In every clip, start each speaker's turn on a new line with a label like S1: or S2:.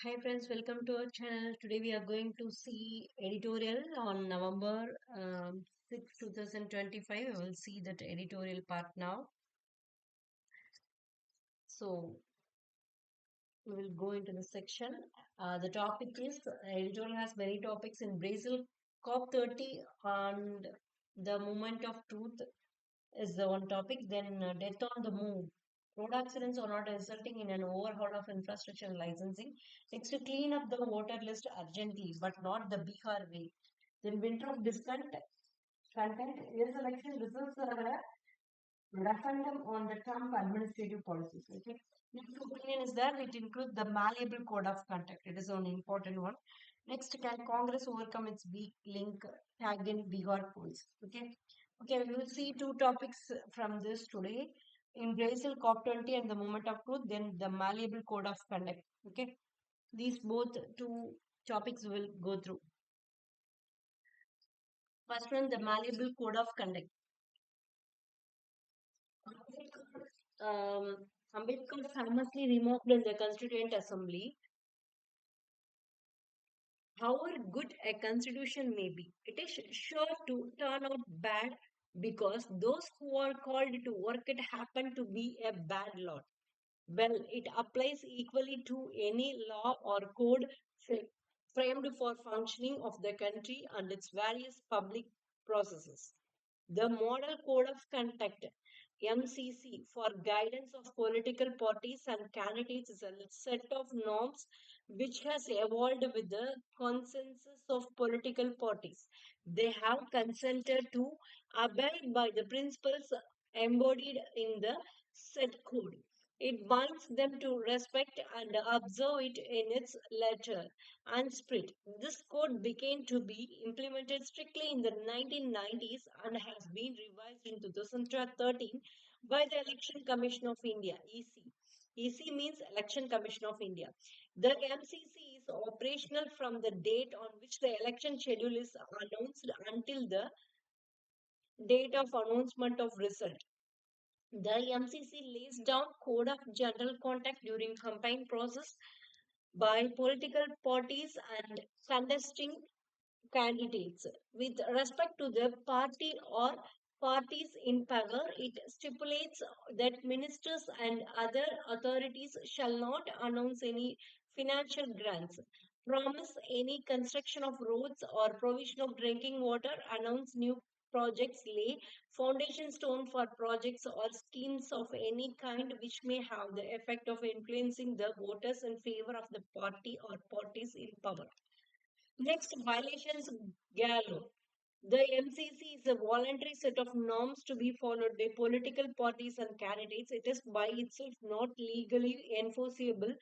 S1: Hi friends, welcome to our channel. Today we are going to see editorial on November 6, 2025. We will see that editorial part now. So we will go into the section. The topic is editorial has many topics in Brazil. COP30 and the movement of truth is the one topic. Then death on the move. Road accidents are not resulting in an overhaul of infrastructure and licensing. Next, to clean up the voter list urgently, but not the Bihar way. Then winter of discontent. Content is election results are a referendum on the Trump administrative policies. Okay. Next opinion is that it includes the malleable code of conduct. It is an important one. Next, can Congress overcome its weak link tagged in Bihar polls? Okay. Okay, we will see two topics from this today. In Brazil COP20 and the moment of truth, then the malleable code of conduct. Okay. These both two topics will go through. First one, the malleable code of conduct. Ambedkar famously remarked in the Constituent Assembly, however good a constitution may be, it is sure to turn out bad because those who are called to work it happen to be a bad lot. Well, it applies equally to any law or code framed for functioning of the country and its various public processes. The Model Code of Conduct (MCC) for guidance of political parties and candidates is a set of norms which has evolved with the consensus of political parties. They have consented to abide by the principles embodied in the said code. It binds them to respect and observe it in its letter and spirit. This code began to be implemented strictly in the 1990s and has been revised in 2013 by the Election Commission of India (EC). EC means Election Commission of India. The MCC is operational from the date on which the election schedule is announced until the date of announcement of result. The MCC lays down code of general conduct during campaign process by political parties and contesting candidates. With respect to the party or parties in power, it stipulates that ministers and other authorities shall not announce any financial grants, promise any construction of roads or provision of drinking water, announce new projects, lay foundation stone for projects or schemes of any kind which may have the effect of influencing the voters in favor of the party or parties in power. Next, violations gallo. The MCC is a voluntary set of norms to be followed by political parties and candidates. It is by itself not legally enforceable.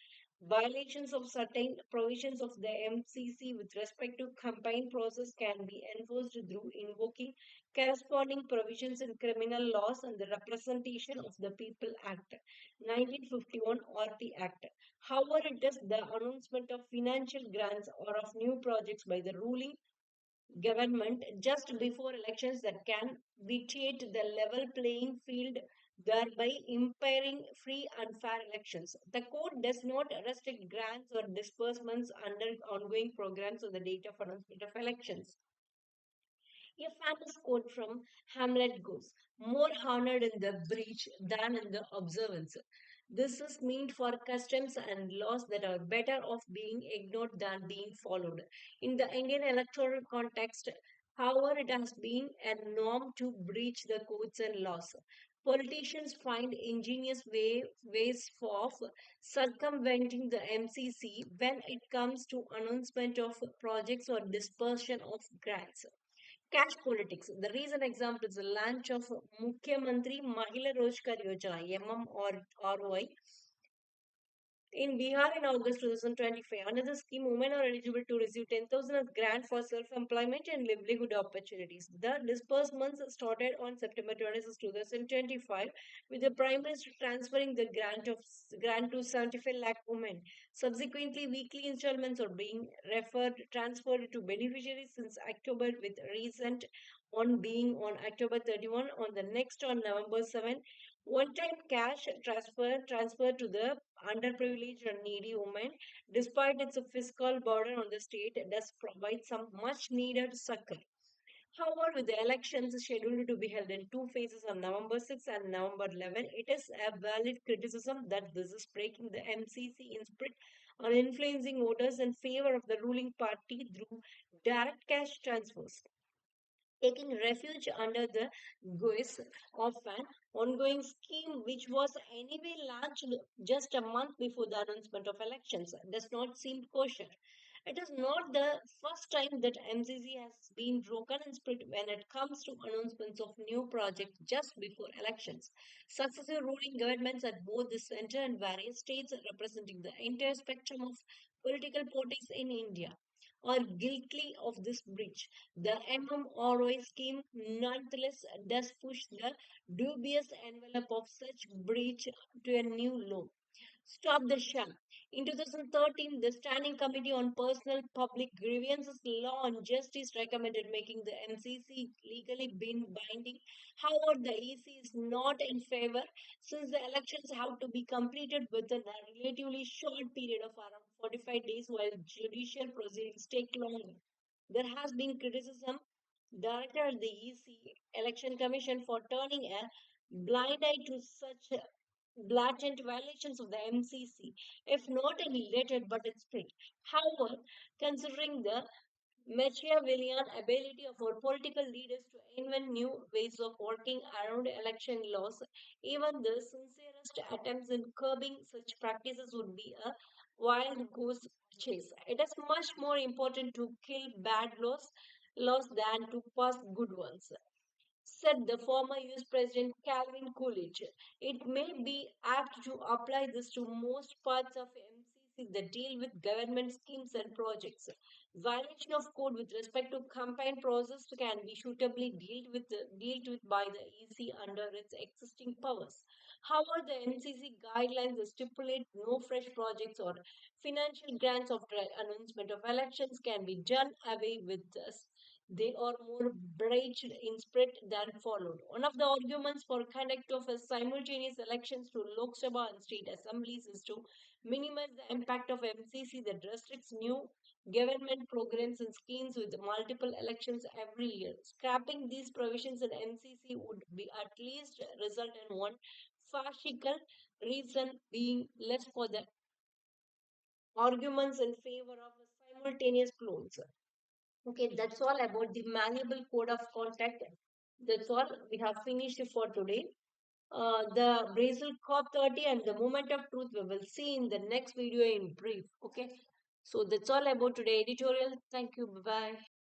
S1: Violations of certain provisions of the MCC with respect to campaign process can be enforced through invoking corresponding provisions in criminal laws and the Representation of the People Act 1951 or the Act. However, it is the announcement of financial grants or of new projects by the ruling government just before elections that can vitiate the level playing field, thereby impairing free and fair elections. The code does not restrict grants or disbursements under ongoing programs on the date of announcement of elections. A famous quote from Hamlet goes, more honored in the breach than in the observance. This is meant for customs and laws that are better off being ignored than being followed. In the Indian electoral context, however, it has been a norm to breach the codes and laws. Politicians find ingenious ways of circumventing the MCC when it comes to announcement of projects or dispersion of grants. Cash politics. The recent example is the launch of Mukhyamantri Mahila Rozgar Yojana (MMRY) in Bihar in August 2025. Under the scheme, women are eligible to receive 10,000 as grant for self-employment and livelihood opportunities. The disbursements started on September 26, 2025, with the Prime Minister transferring the grant to 75 lakh women. Subsequently, weekly installments are being transferred to beneficiaries since October, with recent one being on October 31, on the next on November 7. One-time cash transfer to the underprivileged and needy women, despite its fiscal burden on the state, does provide some much-needed succor. However, with the elections scheduled to be held in two phases on November 6 and November 11, it is a valid criticism that this is breaking the MCC in spirit on influencing voters in favor of the ruling party through direct cash transfers, taking refuge under the guise of an ongoing scheme which was anyway launched just a month before the announcement of elections does not seem kosher. It is not the first time that MCC has been broken in spirit when it comes to announcements of new projects just before elections. Successive ruling governments at both the center and various states representing the entire spectrum of political parties in India are guilty of this breach. The MMROI scheme nonetheless does push the dubious envelope of such breach to a new low. Stop the sham. In 2013, the Standing Committee on Personal Public Grievances, Law and Justice recommended making the MCC legally binding. However, the EC is not in favor since the elections have to be completed within a relatively short period of around 45 days while judicial proceedings take longer. There has been criticism directed at the EC Election Commission for turning a blind eye to such blatant violations of the MCC, if not related but it's split. However, considering the Machiavellian ability of our political leaders to invent new ways of working around election laws, even the sincerest attempts in curbing such practices would be a wild goose chase. It is much more important to kill bad laws than to pass good ones, said the former US President Calvin Coolidge. It may be apt to apply this to most parts of MCC that deal with government schemes and projects. Violation of code with respect to campaign process can be suitably dealt with by the EC under its existing powers. However, the MCC guidelines stipulate no fresh projects or financial grants after announcement of elections can be done away with. They are more breached in spirit than followed. One of the arguments for conduct of a simultaneous elections to Lok Sabha and state assemblies is to minimize the impact of MCC that restricts new government programs and schemes with multiple elections every year. Scrapping these provisions in MCC would be at least result in one fascical reason being less for the arguments in favor of a simultaneous clones. Okay, that's all about the malleable code of contact. That's all we have finished for today. The Brazil COP30 and the moment of truth we will see in the next video in brief. Okay, so that's all about today editorial. Thank you. Bye bye.